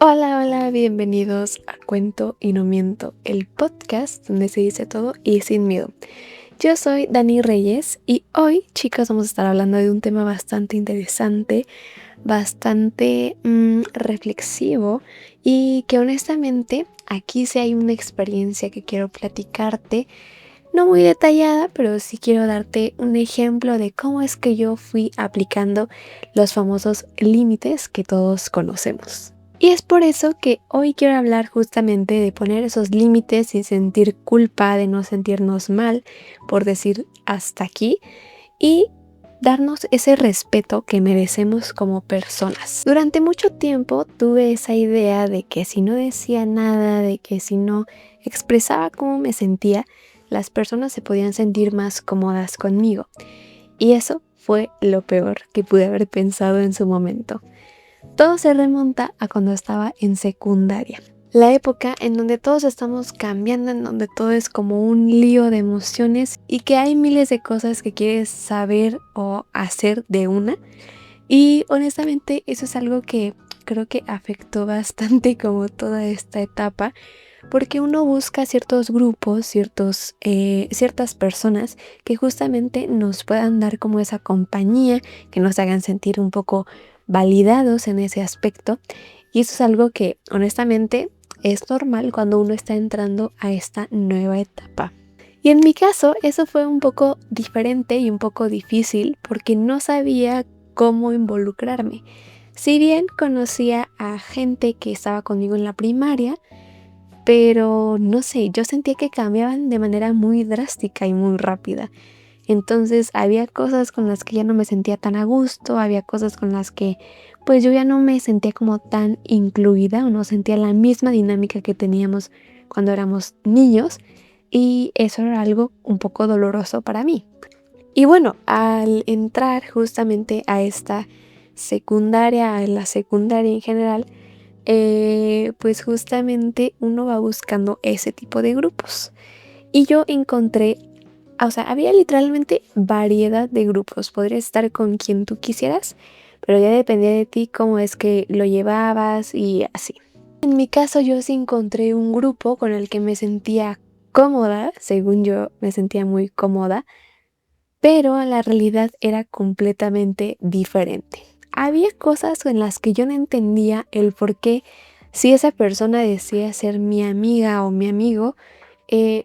Hola, hola, bienvenidos a Cuento y No Miento, el podcast donde se dice todo y sin miedo. Yo soy Dani Reyes y hoy, chicos, vamos a estar hablando de un tema bastante interesante, bastante reflexivo y que honestamente aquí sí hay una experiencia que quiero platicarte, no muy detallada, pero sí quiero darte un ejemplo de cómo es que yo fui aplicando los famosos límites que todos conocemos. Y es por eso que hoy quiero hablar justamente de poner esos límites sin sentir culpa, de no sentirnos mal por decir hasta aquí y darnos ese respeto que merecemos como personas. Durante mucho tiempo tuve esa idea de que si no decía nada, de que si no expresaba cómo me sentía, las personas se podían sentir más cómodas conmigo. Y eso fue lo peor que pude haber pensado en su momento. Todo se remonta a cuando estaba en secundaria. La época en donde todos estamos cambiando, en donde todo es como un lío de emociones y que hay miles de cosas que quieres saber o hacer de una. Y honestamente eso es algo que creo que afectó bastante como toda esta etapa, porque uno busca ciertos grupos, ciertas personas que justamente nos puedan dar como esa compañía, que nos hagan sentir un poco validados en ese aspecto. Y eso es algo que honestamente es normal cuando uno está entrando a esta nueva etapa. Y en mi caso eso fue un poco diferente y un poco difícil porque no sabía cómo involucrarme. Si bien conocía a gente que estaba conmigo en la primaria, pero no sé, yo sentía que cambiaban de manera muy drástica y muy rápida. Entonces había cosas con las que ya no me sentía tan a gusto, había cosas con las que pues yo ya no me sentía como tan incluida o no sentía la misma dinámica que teníamos cuando éramos niños, y eso era algo un poco doloroso para mí. Y bueno, al entrar justamente a esta secundaria, a la secundaria en general, pues justamente uno va buscando ese tipo de grupos. Y yo encontré, o sea, había literalmente variedad de grupos. Podrías estar con quien tú quisieras, pero ya dependía de ti cómo es que lo llevabas y así. En mi caso yo sí encontré un grupo con el que me sentía cómoda, según yo me sentía muy cómoda, pero la realidad era completamente diferente. Había cosas en las que yo no entendía el por qué, si esa persona decía ser mi amiga o mi amigo,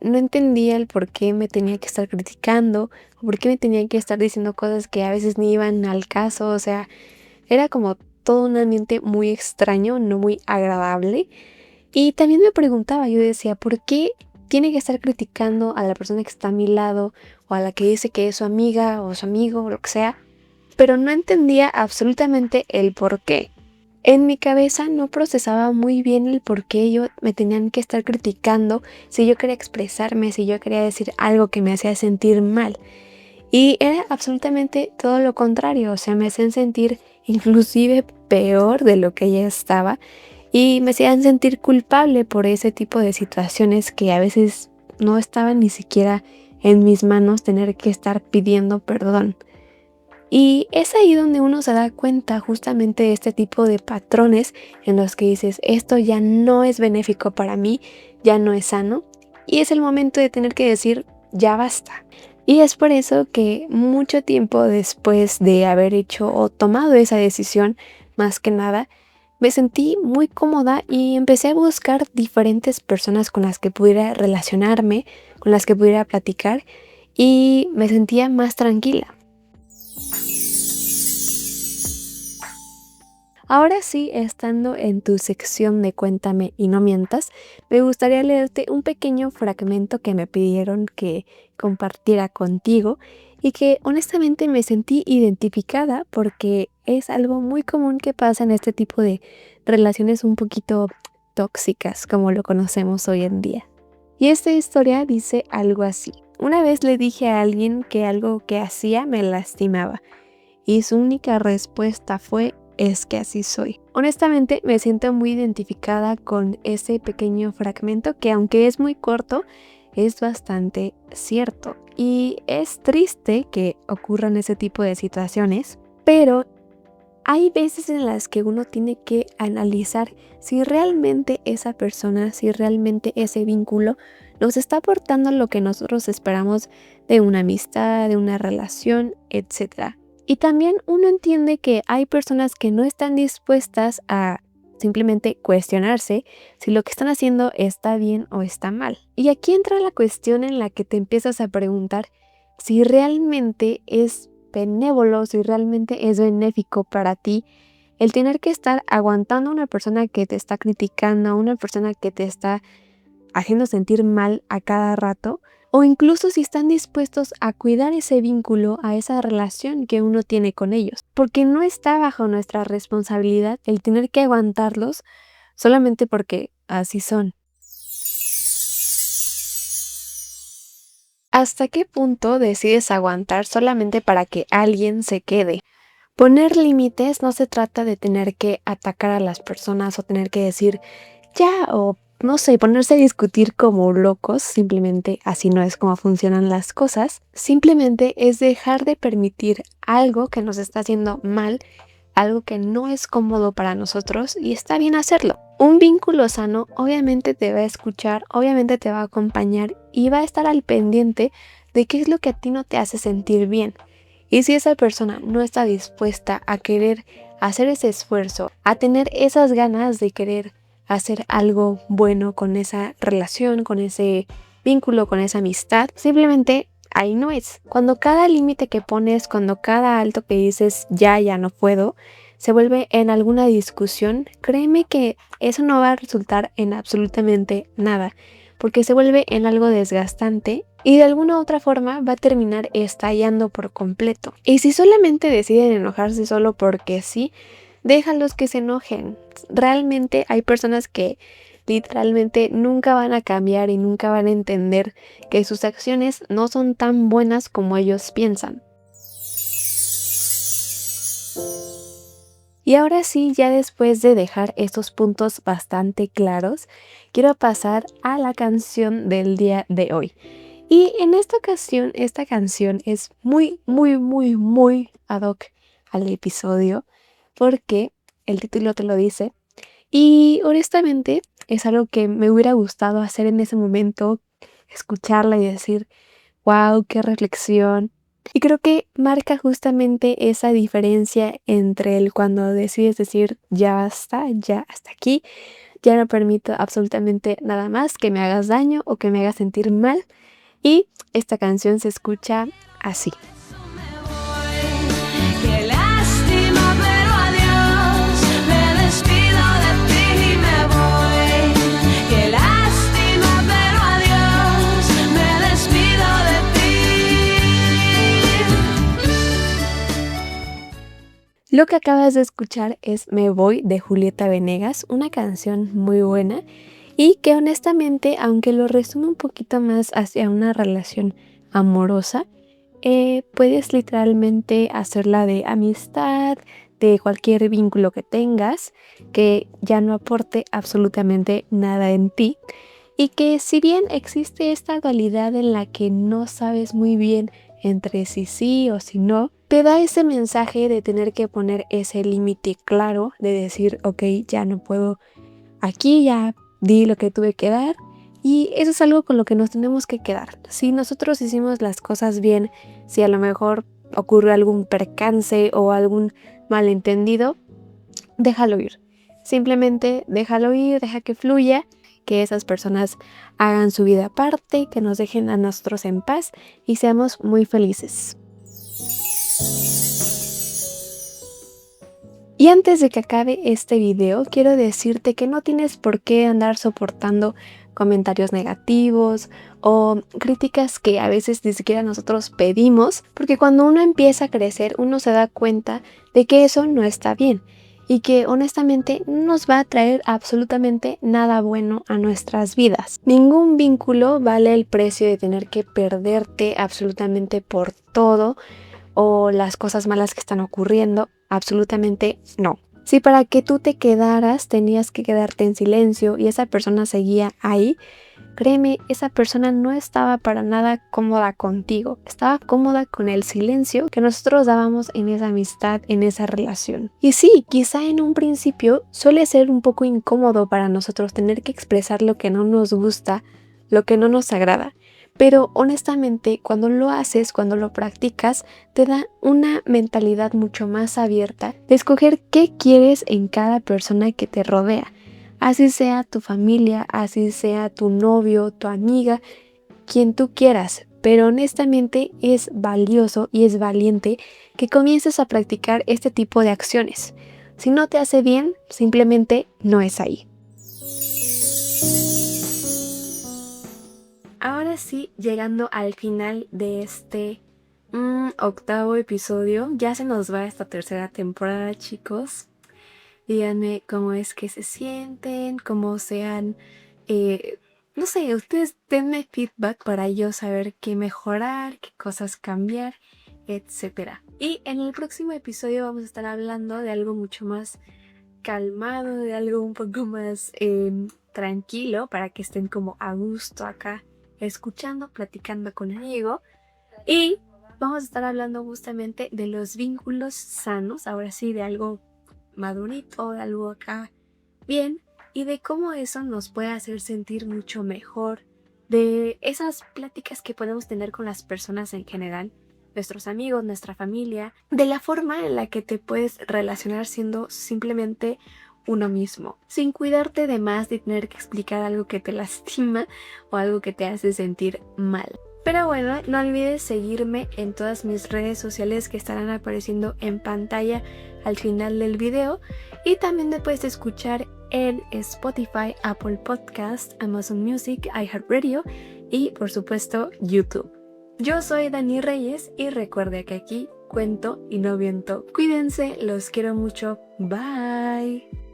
no entendía el por qué me tenía que estar criticando, o por qué me tenía que estar diciendo cosas que a veces ni iban al caso. O sea, era como todo un ambiente muy extraño, no muy agradable. Y también me preguntaba, yo decía, ¿por qué tiene que estar criticando a la persona que está a mi lado o a la que dice que es su amiga o su amigo o lo que sea? Pero no entendía absolutamente el por qué. En mi cabeza no procesaba muy bien el por qué yo me tenían que estar criticando si yo quería expresarme, si yo quería decir algo que me hacía sentir mal. Y era absolutamente todo lo contrario, o sea, me hacían sentir inclusive peor de lo que ya estaba y me hacían sentir culpable por ese tipo de situaciones que a veces no estaban ni siquiera en mis manos tener que estar pidiendo perdón. Y es ahí donde uno se da cuenta justamente de este tipo de patrones en los que dices, esto ya no es benéfico para mí, ya no es sano, y es el momento de tener que decir, ya basta. Y es por eso que mucho tiempo después de haber hecho o tomado esa decisión, más que nada, me sentí muy cómoda y empecé a buscar diferentes personas con las que pudiera relacionarme, con las que pudiera platicar, y me sentía más tranquila. Ahora sí, estando en tu sección de Cuéntame y no mientas, me gustaría leerte un pequeño fragmento que me pidieron que compartiera contigo y que honestamente me sentí identificada porque es algo muy común que pasa en este tipo de relaciones un poquito tóxicas, como lo conocemos hoy en día. Y esta historia dice algo así. Una vez le dije a alguien que algo que hacía me lastimaba y su única respuesta fue: es que así soy. Honestamente me siento muy identificada con ese pequeño fragmento que, aunque es muy corto, es bastante cierto. y es triste que ocurran ese tipo de situaciones, pero hay veces en las que uno tiene que analizar si realmente esa persona, si realmente ese vínculo nos está aportando lo que nosotros esperamos de una amistad, de una relación, etc. Y también uno entiende que hay personas que no están dispuestas a simplemente cuestionarse si lo que están haciendo está bien o está mal. Y aquí entra la cuestión en la que te empiezas a preguntar si realmente es benévolo, si realmente es benéfico para ti el tener que estar aguantando a una persona que te está criticando, a una persona que te está haciendo sentir mal a cada rato, o incluso si están dispuestos a cuidar ese vínculo, a esa relación que uno tiene con ellos, porque no está bajo nuestra responsabilidad el tener que aguantarlos solamente porque así son. ¿Hasta qué punto decides aguantar solamente para que alguien se quede? Poner límites no se trata de tener que atacar a las personas o tener que decir ya o no sé, ponerse a discutir como locos, simplemente así no es como funcionan las cosas. Simplemente es dejar de permitir algo que nos está haciendo mal, algo que no es cómodo para nosotros y está bien hacerlo. Un vínculo sano obviamente te va a escuchar, obviamente te va a acompañar y va a estar al pendiente de qué es lo que a ti no te hace sentir bien. Y si esa persona no está dispuesta a querer hacer ese esfuerzo, a tener esas ganas de querer hacer algo bueno con esa relación, con ese vínculo, con esa amistad, simplemente ahí no es. Cuando cada límite que pones, cuando cada alto que dices ya no puedo, se vuelve en alguna discusión, créeme que eso no va a resultar en absolutamente nada, porque se vuelve en algo desgastante y de alguna u otra forma va a terminar estallando por completo. Y si solamente deciden enojarse solo porque sí, déjalos que se enojen. Realmente hay personas que literalmente nunca van a cambiar y nunca van a entender que sus acciones no son tan buenas como ellos piensan. Y ahora sí, ya después de dejar estos puntos bastante claros, quiero pasar a la canción del día de hoy. Y en esta ocasión, esta canción es muy ad hoc al episodio, porque el título te lo dice. Y honestamente es algo que me hubiera gustado hacer en ese momento, escucharla y decir, wow, qué reflexión. Y creo que marca justamente esa diferencia entre el cuando decides decir, ya basta, ya hasta aquí, ya no permito absolutamente nada más que me hagas daño o que me hagas sentir mal. Y esta canción se escucha así. Qué lástima, pero adiós, me despido de ti y me voy. Qué lástima, pero adiós, me despido de ti. Lo que acabas de escuchar es Me Voy de Julieta Venegas, una canción muy buena y que honestamente, aunque lo resume un poquito más hacia una relación amorosa, puedes literalmente hacerla de amistad, de cualquier vínculo que tengas, que ya no aporte absolutamente nada en ti. Y que si bien existe esta dualidad en la que no sabes muy bien entre si sí o si no, te da ese mensaje de tener que poner ese límite claro, de decir, ok, ya no puedo, aquí ya di lo que tuve que dar. Y eso es algo con lo que nos tenemos que quedar. Si nosotros hicimos las cosas bien, si a lo mejor ocurre algún percance o algún malentendido, déjalo ir. Simplemente déjalo ir, deja que fluya, que esas personas hagan su vida aparte, que nos dejen a nosotros en paz y seamos muy felices. Y antes de que acabe este video, quiero decirte que no tienes por qué andar soportando comentarios negativos o críticas que a veces ni siquiera nosotros pedimos, porque cuando uno empieza a crecer, uno se da cuenta de que eso no está bien y que honestamente no nos va a traer absolutamente nada bueno a nuestras vidas. Ningún vínculo vale el precio de tener que perderte absolutamente por todo o las cosas malas que están ocurriendo, absolutamente no. Si para que tú te quedaras tenías que quedarte en silencio y esa persona seguía ahí, créeme, esa persona no estaba para nada cómoda contigo, estaba cómoda con el silencio que nosotros dábamos en esa amistad, en esa relación. Y sí, quizá en un principio suele ser un poco incómodo para nosotros tener que expresar lo que no nos gusta, lo que no nos agrada. Pero honestamente, cuando lo haces, cuando lo practicas, te da una mentalidad mucho más abierta de escoger qué quieres en cada persona que te rodea. Así sea tu familia, así sea tu novio, tu amiga, quien tú quieras. Pero honestamente es valioso y es valiente que comiences a practicar este tipo de acciones. Si no te hace bien, simplemente no es ahí. Ahora sí, llegando al final de este octavo episodio, ya se nos va esta tercera temporada, chicos. Díganme cómo es que se sienten, cómo sean, no sé, ustedes denme feedback para yo saber qué mejorar, qué cosas cambiar, etc. Y en el próximo episodio vamos a estar hablando de algo mucho más calmado, de algo un poco más tranquilo, para que estén como a gusto acá escuchando, platicando conmigo. Y vamos a estar hablando justamente de los vínculos sanos, ahora sí, de algo madurito, de algo acá bien, y de cómo eso nos puede hacer sentir mucho mejor, de esas pláticas que podemos tener con las personas en general, nuestros amigos, nuestra familia, de la forma en la que te puedes relacionar siendo simplemente uno mismo, sin cuidarte de más de tener que explicar algo que te lastima o algo que te hace sentir mal. Pero bueno, no olvides seguirme en todas mis redes sociales que estarán apareciendo en pantalla al final del video, y también me puedes escuchar en Spotify, Apple Podcast, Amazon Music, iHeartRadio y por supuesto YouTube. Yo soy Dani Reyes y recuerda que aquí cuento y no miento. Cuídense, los quiero mucho. Bye.